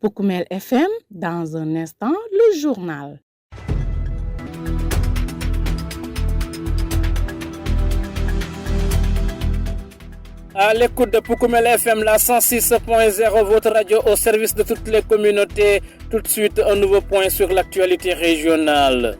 Poukoumel FM, dans un instant, le journal. À l'écoute de Poukoumel FM, la 106.0, votre radio au service de toutes les communautés. Tout de suite, un nouveau point sur l'actualité régionale.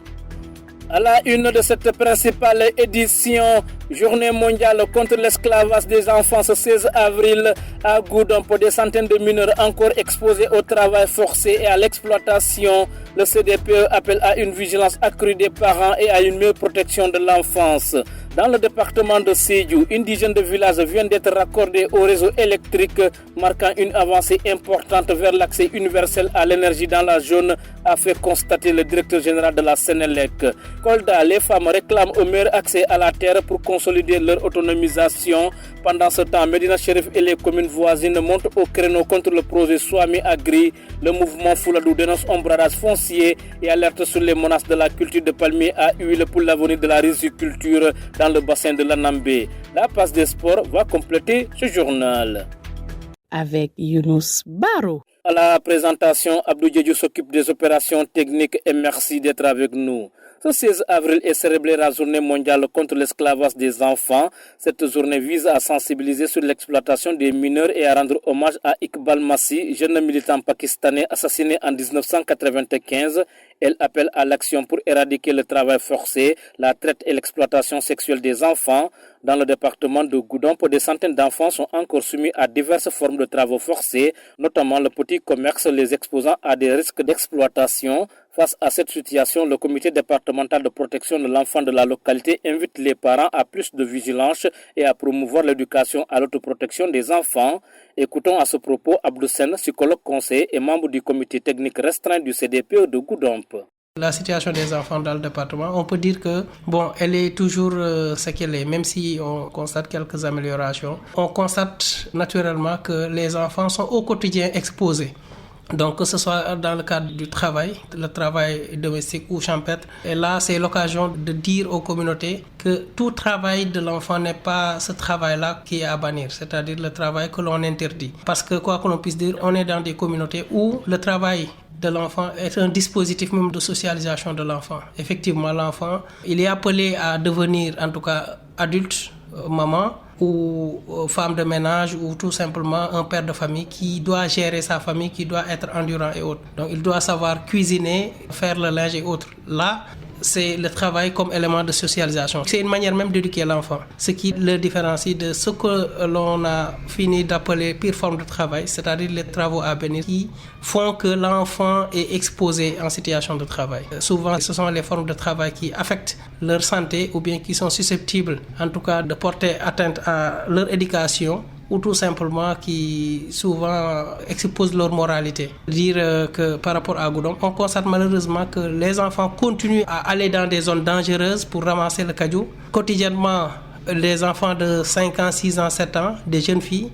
À la une de cette principale édition, Journée mondiale contre l'esclavage des enfants, ce 16 avril, à Goudomp, des centaines de mineurs encore exposés au travail forcé et à l'exploitation. Le CDPE appelle à une vigilance accrue des parents et à une meilleure protection de l'enfance. Dans le département de Sédhiou, une dizaine de villages viennent d'être raccordés au réseau électrique, marquant une avancée importante vers l'accès universel à l'énergie dans la zone, a fait constater le directeur général de la Sénélec. Kolda, les femmes réclament un meilleur accès à la terre pour consolider leur autonomisation. Pendant ce temps, Médina Chérif et les communes voisines montent au créneau contre le projet Swami Agri. Le mouvement Fouladou dénonce ombrage foncier et alerte sur les menaces de la culture de palmiers à huile pour l'avenir de la riziculture dans le bassin de l'Anambé. La passe des sports va compléter ce journal. Avec Younous Baro. À la présentation, Abdou Diédiou s'occupe des opérations techniques et merci d'être avec nous. Ce 16 avril est célébrée la journée mondiale contre l'esclavage des enfants. Cette journée vise à sensibiliser sur l'exploitation des mineurs et à rendre hommage à Iqbal Masih, jeune militant pakistanais assassiné en 1995. Elle appelle à l'action pour éradiquer le travail forcé, la traite et l'exploitation sexuelle des enfants. Dans le département de Goudomp, des centaines d'enfants sont encore soumis à diverses formes de travaux forcés, notamment le petit commerce, les exposant à des risques d'exploitation. Face à cette situation, le comité départemental de protection de l'enfant de la localité invite les parents à plus de vigilance et à promouvoir l'éducation à l'autoprotection des enfants. Écoutons à ce propos Abdou Sen, psychologue conseiller et membre du comité technique restreint du CDPE de Goudomp. La situation des enfants dans le département, on peut dire que elle est toujours ce qu'elle est, même si on constate quelques améliorations. On constate naturellement que les enfants sont au quotidien exposés. Donc que ce soit dans le cadre du travail, le travail domestique ou champêtre. Et là, c'est l'occasion de dire aux communautés que tout travail de l'enfant n'est pas ce travail-là qui est à bannir, c'est-à-dire le travail que l'on interdit. Parce que quoi que l'on puisse dire, on est dans des communautés où le travail de l'enfant est un dispositif même de socialisation de l'enfant. Effectivement, l'enfant, il est appelé à devenir en tout cas adulte, maman, ou femme de ménage ou tout simplement un père de famille qui doit gérer sa famille, qui doit être endurant et autres. Donc il doit savoir cuisiner, faire le linge et autres. Là, c'est le travail comme élément de socialisation. C'est une manière même d'éduquer l'enfant, ce qui le différencie de ce que l'on a fini d'appeler pire forme de travail, c'est-à-dire les travaux à bénir qui font que l'enfant est exposé en situation de travail. Souvent, ce sont les formes de travail qui affectent leur santé ou bien qui sont susceptibles, en tout cas, de porter atteinte à leur éducation ou tout simplement qui souvent exposent leur moralité. Dire que par rapport à Goudomp, on constate malheureusement que les enfants continuent à aller dans des zones dangereuses pour ramasser le caillou. Quotidiennement, les enfants de 5 ans, 6 ans, 7 ans, des jeunes filles,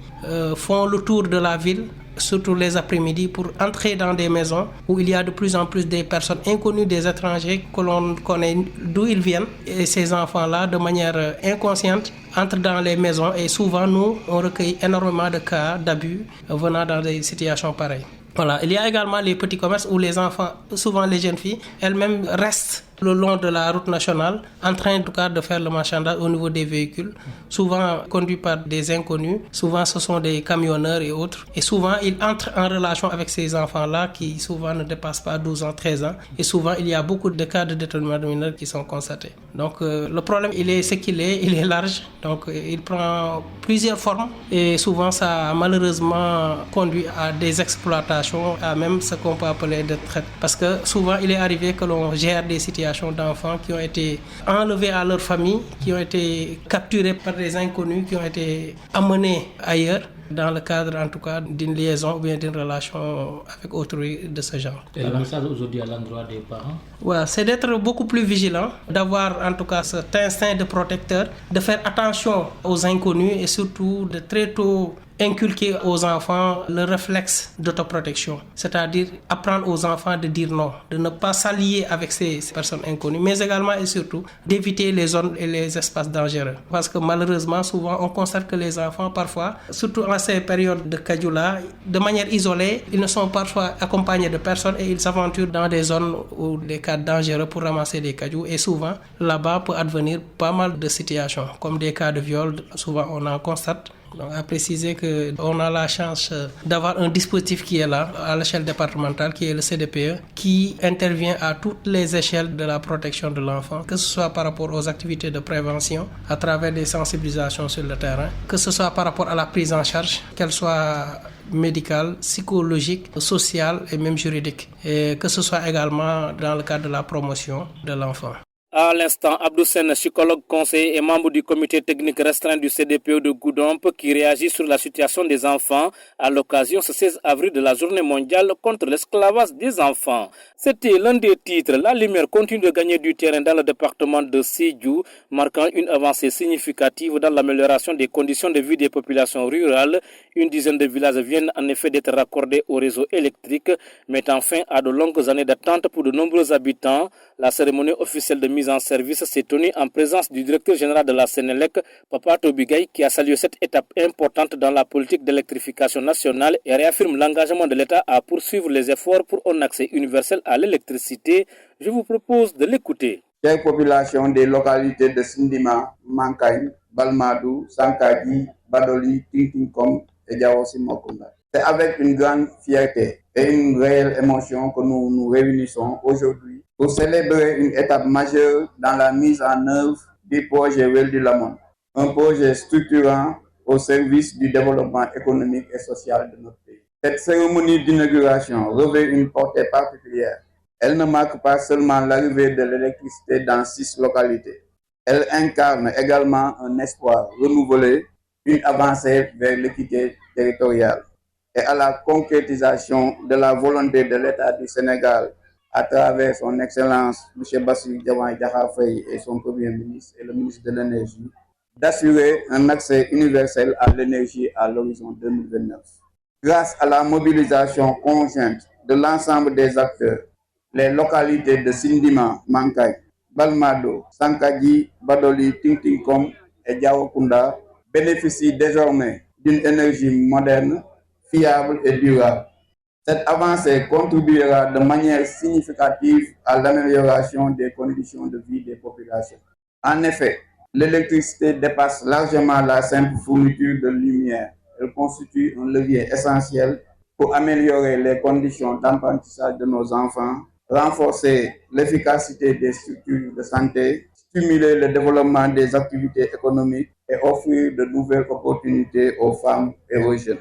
font le tour de la ville, surtout les après-midi, pour entrer dans des maisons où il y a de plus en plus des personnes inconnues, des étrangers que l'on connaît d'où ils viennent. Et ces enfants-là, de manière inconsciente, entrent dans les maisons et souvent, nous, on recueille énormément de cas d'abus venant dans des situations pareilles. Voilà. Il y a également les petits commerces où les enfants, souvent les jeunes filles, elles-mêmes restent le long de la route nationale en train en tout cas de faire le marchandage au niveau des véhicules, souvent conduits par des inconnus, souvent ce sont des camionneurs et autres, et souvent ils entrent en relation avec ces enfants-là qui souvent ne dépassent pas 12 ans, 13 ans, et souvent il y a beaucoup de cas de détournement de mineurs qui sont constatés. Donc le problème il est ce qu'il est, il est large, donc il prend plusieurs formes et souvent ça a malheureusement conduit à des exploitations, à même ce qu'on peut appeler de traite, parce que souvent il est arrivé que l'on gère des situations d'enfants qui ont été enlevés à leur famille, qui ont été capturés par des inconnus, qui ont été amenés ailleurs. dans le cadre en tout cas d'une liaison ou bien d'une relation avec autrui de ce genre. Et le message aujourd'hui à l'endroit des parents? Ouais, c'est d'être beaucoup plus vigilant, d'avoir en tout cas cet instinct de protecteur, de faire attention aux inconnus et surtout de très tôt inculquer aux enfants le réflexe d'autoprotection, c'est-à-dire apprendre aux enfants de dire non, de ne pas s'allier avec ces personnes inconnues, mais également et surtout d'éviter les zones et les espaces dangereux. Parce que malheureusement, souvent, on constate que les enfants, parfois, surtout en ces périodes de cailloux-là, de manière isolée, ils ne sont parfois accompagnés de personnes et ils s'aventurent dans des zones ou des cas dangereux pour ramasser des cailloux. Et souvent, là-bas peut advenir pas mal de situations, comme des cas de viol, souvent on en constate. Donc, à préciser qu'on a la chance d'avoir un dispositif qui est là, à l'échelle départementale, qui est le CDPE, qui intervient à toutes les échelles de la protection de l'enfant, que ce soit par rapport aux activités de prévention, à travers des sensibilisations sur le terrain, que ce soit par rapport à la prise en charge, qu'elle soit médicale, psychologique, sociale et même juridique, et que ce soit également dans le cadre de la promotion de l'enfant. À l'instant, Abdou Sen, psychologue conseiller et membre du comité technique restreint du CDPE de Goudomp, qui réagit sur la situation des enfants à l'occasion ce 16 avril de la journée mondiale contre l'esclavage des enfants. C'était l'un des titres. La lumière continue de gagner du terrain dans le département de Sédhiou, marquant une avancée significative dans l'amélioration des conditions de vie des populations rurales. Une dizaine de villages viennent en effet d'être raccordés au réseau électrique, mettant fin à de longues années d'attente pour de nombreux habitants. La cérémonie officielle de mise en service s'est tenue en présence du directeur général de la Sénélec, Papa Tobigay, qui a salué cette étape importante dans la politique d'électrification nationale et réaffirme l'engagement de l'État à poursuivre les efforts pour un accès universel à l'électricité. Je vous propose de l'écouter. Chères populations des localités de Sindima, Mankagne, Balmadou, Sankadi, Badoli, Tintinkom et Diawosimokunda. C'est avec une grande fierté et une réelle émotion que nous nous réunissons aujourd'hui pour célébrer une étape majeure dans la mise en œuvre du projet Weldy Lamon, un projet structurant au service du développement économique et social de notre pays. Cette cérémonie d'inauguration revêt une portée particulière. Elle ne marque pas seulement l'arrivée de l'électricité dans 6 localités. Elle incarne également un espoir renouvelé, une avancée vers l'équité territoriale et à la concrétisation de la volonté de l'État du Sénégal à travers son Excellence M. Bassirou Diomaye Diakhar Faye et son Premier ministre et le ministre de l'Énergie, d'assurer un accès universel à l'énergie à l'horizon 2029. Grâce à la mobilisation conjointe de l'ensemble des acteurs, les localités de Sindima, Mankagne, Balmado, Sankadi, Badoli, Tintinkom et Diawokunda bénéficient désormais d'une énergie moderne, fiable et durable. Cette avancée contribuera de manière significative à l'amélioration des conditions de vie des populations. En effet, l'électricité dépasse largement la simple fourniture de lumière. Elle constitue un levier essentiel pour améliorer les conditions d'apprentissage de nos enfants, renforcer l'efficacité des structures de santé, stimuler le développement des activités économiques et offrir de nouvelles opportunités aux femmes et aux jeunes.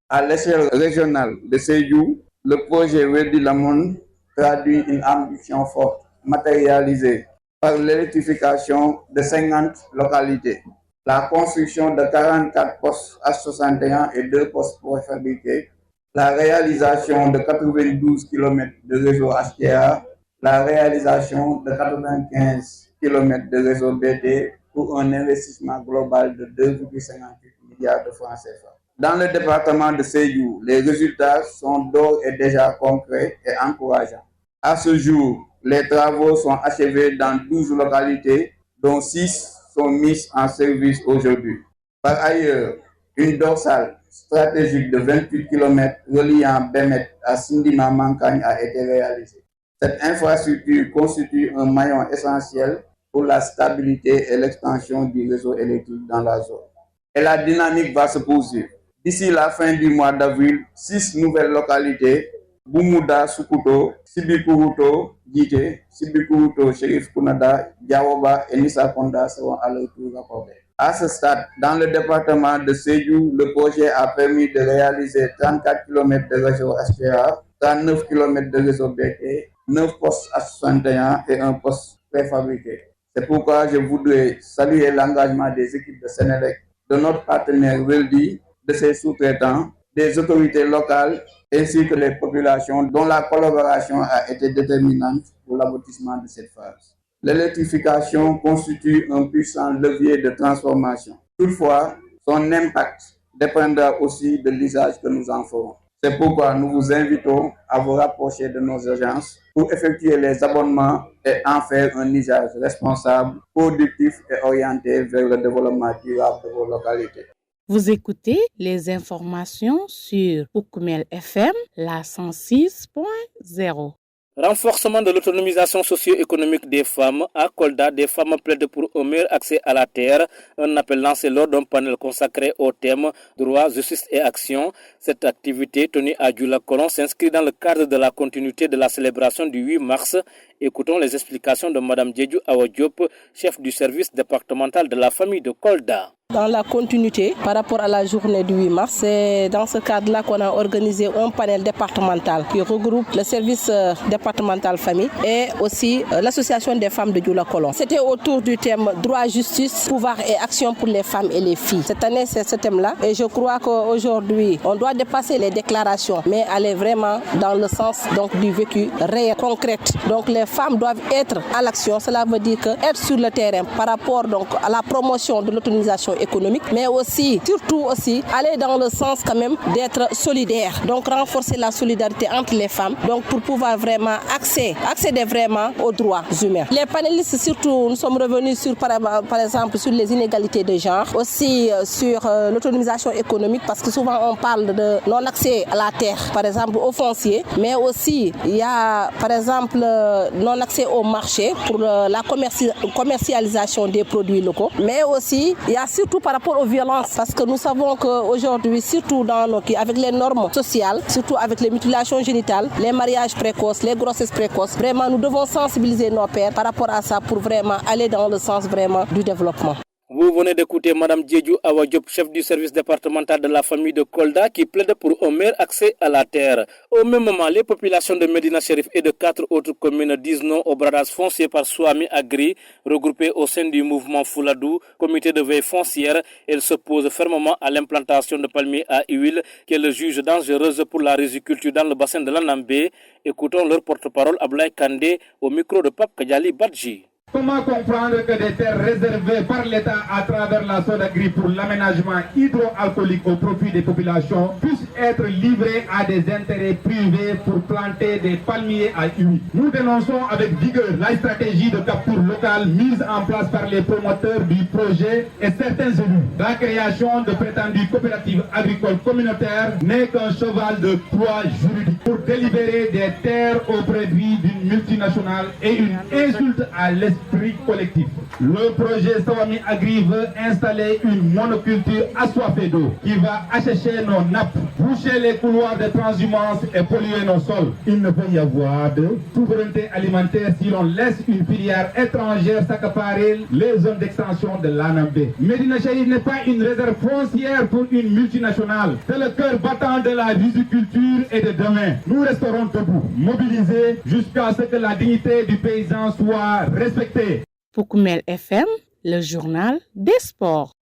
À l'échelle régionale de Sédhiou, le projet Weldy Lamon traduit une ambition forte, matérialisée par l'électrification de 50 localités, la construction de 44 postes H61 et 2 postes préfabriqués, la réalisation de 92 km de réseau HTA, la réalisation de 95 km de réseau BT pour un investissement global de 2,58 milliards de francs CFA. Dans le département de Sédhiou, les résultats sont d'ores et déjà concrets et encourageants. À ce jour, les travaux sont achevés dans 12 localités, dont 6 sont mises en service aujourd'hui. Par ailleurs, une dorsale stratégique de 28 km reliant Bémet à Sindima Mankagne a été réalisée. Cette infrastructure constitue un maillon essentiel pour la stabilité et l'extension du réseau électrique dans la zone. Et la dynamique va se poursuivre. D'ici la fin du mois d'avril, 6 nouvelles localités, Boumouda Soukouto, Sibikuruto, Djité, Sibikuruto, Chérif Kounada, Diawoba et Nissakonda seront à leur tour raccordées. À ce stade, dans le département de Sédhiou, le projet a permis de réaliser 34 km de réseau HTA, 39 km de réseau BT, 9 postes H61 et un poste préfabriqué. C'est pourquoi je voudrais saluer l'engagement des équipes de Sénélec, de notre partenaire Weldy, de ses sous-traitants, des autorités locales ainsi que les populations dont la collaboration a été déterminante pour l'aboutissement de cette phase. L'électrification constitue un puissant levier de transformation. Toutefois, son impact dépendra aussi de l'usage que nous en ferons. C'est pourquoi nous vous invitons à vous rapprocher de nos agences pour effectuer les abonnements et en faire un usage responsable, productif et orienté vers le développement durable de vos localités. Vous écoutez les informations sur Poukoumel FM, la 106.0. Renforcement de l'autonomisation socio-économique des femmes. À Kolda, des femmes plaident pour un meilleur accès à la terre. Un appel lancé lors d'un panel consacré au thème droit, justice et action. Cette activité tenue à Djoula-Kolon s'inscrit dans le cadre de la continuité de la célébration du 8 mars. Écoutons les explications de Mme Djedjou Awa Diop, chef du service départemental de la famille de Kolda. Dans la continuité par rapport à la journée du 8 mars, c'est dans ce cadre-là qu'on a organisé un panel départemental qui regroupe le service départemental famille et aussi l'association des femmes de Djoula-Kolon. C'était autour du thème droit, justice, pouvoir et action pour les femmes et les filles. Cette année, c'est ce thème-là et je crois qu'aujourd'hui, on doit dépasser les déclarations mais aller vraiment dans le sens donc, du vécu réel, concret. Donc les femmes doivent être à l'action. Cela veut dire que être sur le terrain par rapport donc, à la promotion de l'autonomisation économique, mais aussi, surtout aussi, aller dans le sens quand même d'être solidaire. Donc renforcer la solidarité entre les femmes, donc pour pouvoir vraiment accéder vraiment aux droits humains. Les panélistes surtout, nous sommes revenus sur par exemple sur les inégalités de genre, aussi sur l'autonomisation économique, parce que souvent on parle de non-accès à la terre, par exemple au foncier, mais aussi il y a par exemple non-accès au marché pour la commercialisation des produits locaux, mais aussi il y a surtout par rapport aux violences, parce que nous savons qu'aujourd'hui, surtout avec les normes sociales, surtout avec les mutilations génitales, les mariages précoces, les grossesses précoces, vraiment nous devons sensibiliser nos pères par rapport à ça pour vraiment aller dans le sens vraiment du développement. Vous venez d'écouter Mme Djedjou Awa Diop, chef du service départemental de la famille de Kolda, qui plaide pour un meilleur accès à la terre. Au même moment, les populations de Médina Chérif et de 4 autres communes disent non au bradage foncier par Swami Agri, regroupé au sein du mouvement Fouladou, comité de veille foncière. Elles s'opposent fermement à l'implantation de palmiers à huile, qu'elles jugent dangereuse pour la riziculture dans le bassin de l'Anambé. Écoutons leur porte-parole Ablaye Kandé au micro de Pape Kadiali Badji. Comment comprendre que des terres réservées par l'État à travers la SODAGRI pour l'aménagement hydroalcoolique au profit des populations puissent être livrées à des intérêts privés pour planter des palmiers à huile? Nous dénonçons avec vigueur la stratégie de capture locale mise en place par les promoteurs du projet et certains élus. La création de prétendues coopératives agricoles communautaires n'est qu'un cheval de Troie juridique pour délibérer des terres au profit d'une multinationale et une insulte à l'esprit collectif. Le projet Swami Agri veut installer une monoculture assoiffée d'eau qui va assécher nos nappes, boucher les couloirs de transhumance et polluer nos sols. Il ne peut y avoir de souveraineté alimentaire si l'on laisse une filière étrangère s'accaparer les zones d'extension de l'Anambé. Médina Chérif n'est pas une réserve foncière pour une multinationale. C'est le cœur battant de la riziculture et de demain. Nous resterons debout, mobilisés jusqu'à ce que la dignité du paysan soit respectée. Poukoumel FM, le journal des sports.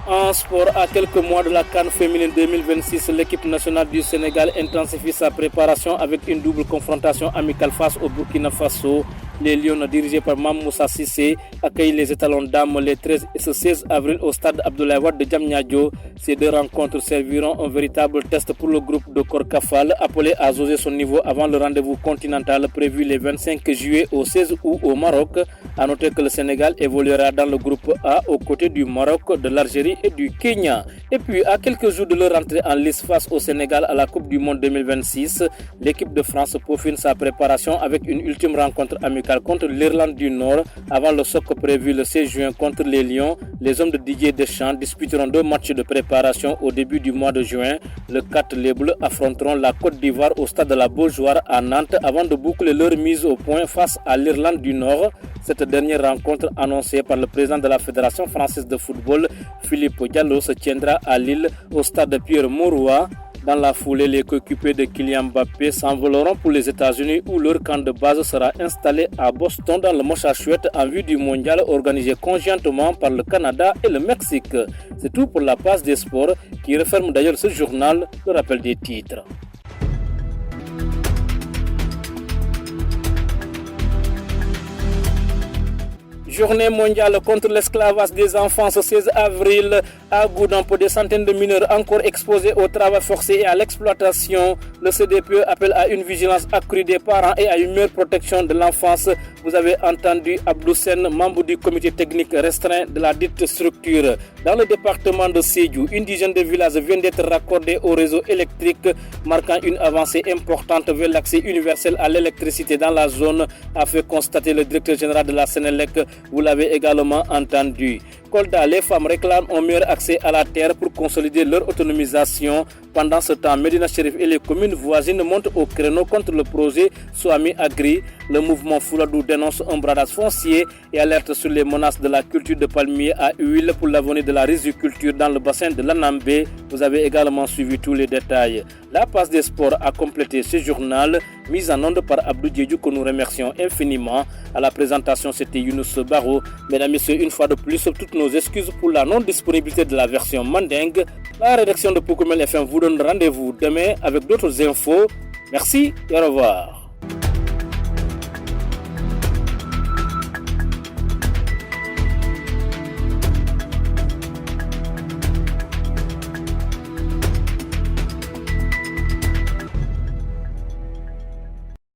En sport, à quelques mois de la CAN féminine 2026, l'équipe nationale du Sénégal intensifie sa préparation avec une double confrontation amicale face au Burkina Faso. Les Lions, dirigés par Mamoussa Sissé, accueillent les étalons dames les 13 et 16 avril au stade Abdoulaye Wade de Diamniadio. Ces deux rencontres serviront un véritable test pour le groupe de Korkafal, appelé à jauger son niveau avant le rendez-vous continental prévu les 25 juillet au 16 août au Maroc. A noter que le Sénégal évoluera dans le groupe A aux côtés du Maroc, de l'Algérie et du Kenya. Et puis, à quelques jours de leur entrée en lice face au Sénégal à la Coupe du Monde 2026, l'équipe de France peaufine sa préparation avec une ultime rencontre amicale contre l'Irlande du Nord avant le choc prévu le 16 juin contre les Lions. Les hommes de Didier Deschamps disputeront 2 matchs de préparation au début du mois de juin. Le 4, les Bleus affronteront la Côte d'Ivoire au stade de la Beaujoire à Nantes avant de boucler leur mise au point face à l'Irlande du Nord. Cette dernière rencontre annoncée par le président de la Fédération française de football, Philippe Diallo, se tiendra à Lille au stade Pierre-Mauroy. Dans la foulée, les coéquipiers de Kylian Mbappé s'envoleront pour les États-Unis où leur camp de base sera installé à Boston dans le Mocha Chouette en vue du mondial organisé conjointement par le Canada et le Mexique. C'est tout pour la passe des sports qui referme d'ailleurs ce journal, le rappel des titres. Journée mondiale contre l'esclavage des enfants ce 16 avril à Goudan pour des centaines de mineurs encore exposés au travail forcé et à l'exploitation. Le CDPE appelle à une vigilance accrue des parents et à une meilleure protection de l'enfance. Vous avez entendu Abdou Sen, membre du comité technique restreint de la dite structure. Dans le département de Sédhiou, une dizaine de villages viennent d'être raccordés au réseau électrique, marquant une avancée importante vers l'accès universel à l'électricité dans la zone, a fait constater le directeur général de la Sénélec. Vous l'avez également entendu. Kolda, les femmes réclament un meilleur accès à la terre pour consolider leur autonomisation. Pendant ce temps, Medina Chérif et les communes voisines montent au créneau contre le projet Swami Agri. Le mouvement Fouladou dénonce un bradage foncier et alerte sur les menaces de la culture de palmier à huile pour l'avenir de la riziculture dans le bassin de l'Anambé. Vous avez également suivi tous les détails. La passe des sports a complété ce journal, mise en onde par Abdou Diédhiou, que nous remercions infiniment. À la présentation, c'était Younous Baro. Mesdames et messieurs, une fois de plus, toutes nos excuses pour la non-disponibilité de la version mandingue. La rédaction de Poukoumel FM vous donne rendez-vous demain avec d'autres infos. Merci et au revoir.